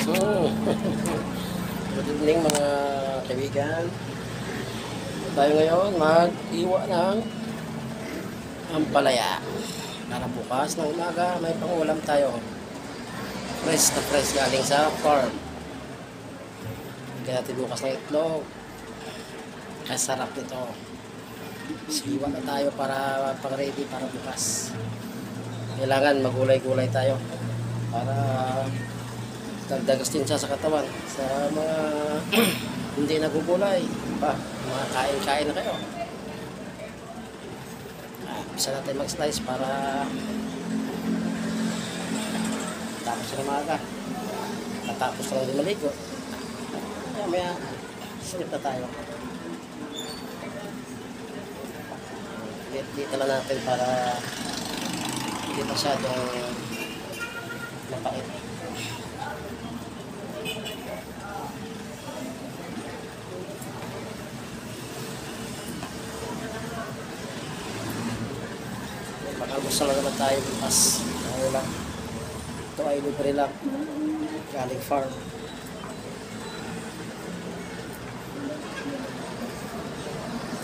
Oh. Good evening mga kaibigan. Tayo ngayon mag-iwa ng ampalaya. Para bukas ng umaga may pangulam tayo. Fresh na fresh galing sa farm. Kaya natin bukas ng itlog. Ang sarap nito. Siwa na tayo para pang-ready para bukas. Kailangan magulay-gulay tayo para dagdagas din siya sa katawan. Sa mga hindi nagugulay pa, mga kain-kain na kayo. Bisa natin mag-slice para tapos na maaga. Katapos na lang din maligo. Maya silip na tayo. Dito na natin para hindi masyadong mapait. Pag-almusal na naman tayo bukas. Ano lang. Ito ay libre lang. Galing farm.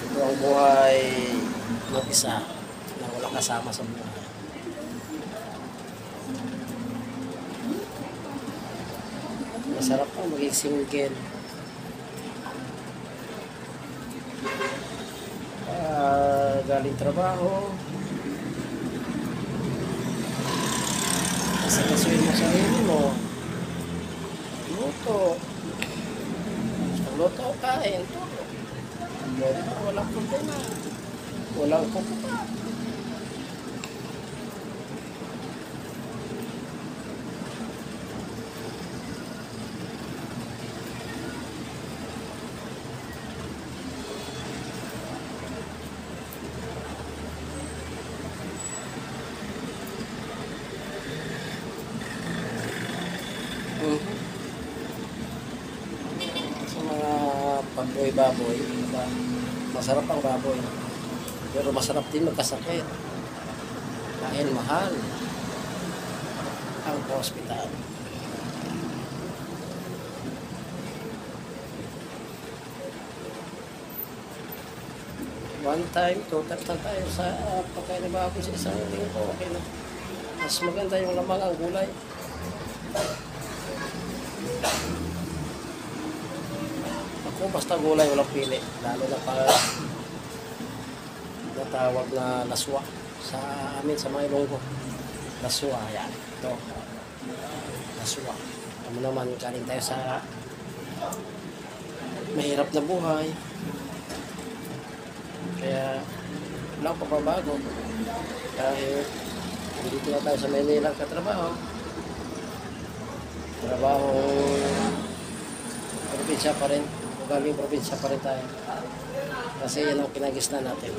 Ito ang buhay ng isa na walang kasama sa buhay. Masarap pa maging single. Galing trabaho. Kasakasuin mo sarili mo. Luto. Luto, kain. Walang problema. Walang pupunta. Sa mga pagboy-baboy, diba? Masarap ang baboy. Pero masarap din magkasakit. Dahil mahal ang hospital. One time, total na tayo sa pagkain ng baboy sa isang linggo. Okay na. Mas maganda yung lamang ang gulay. Ako basta gulay walang pili. Lalo na pa natawag na laswa sa amin sa mga Ilonggo. Laswa, yan. Ito. Laswa. Ano naman, galing tayo sa mahirap na buhay. Kaya wala pa pabago. Kahit dito na tayo sa Manila katrabaho. Trabaho probinsya pa rin. Galing probinsya pa rin tayo. Kasi yan ang pinagisna natin.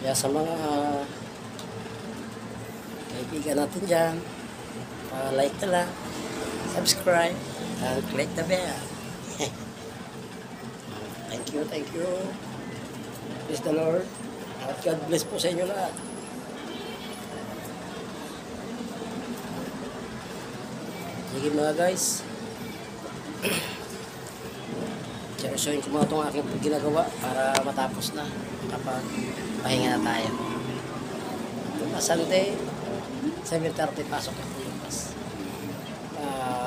Kaya sa mga kaibigan natin dyan, like na lang, subscribe, and click the bell. Thank you. Praise the Lord. At God bless po sa inyo lahat. Sige mga guys. Seryosohin ko mga itong aking ginagawa para matapos na kapag pahinga na tayo. Sunday, 7:30 pasok ako bukas.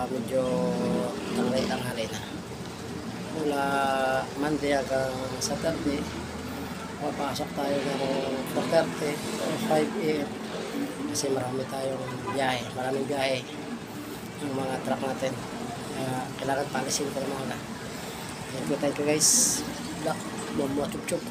Medyo tanghali na. Mula Monday hanggang Saturday, papasok tayo ng 4:30 o 5 AM. Kasi maraming biyahe yung mga truck natin. Kailangan palisin ko ng mga. Thank you guys. Black, chup-chup.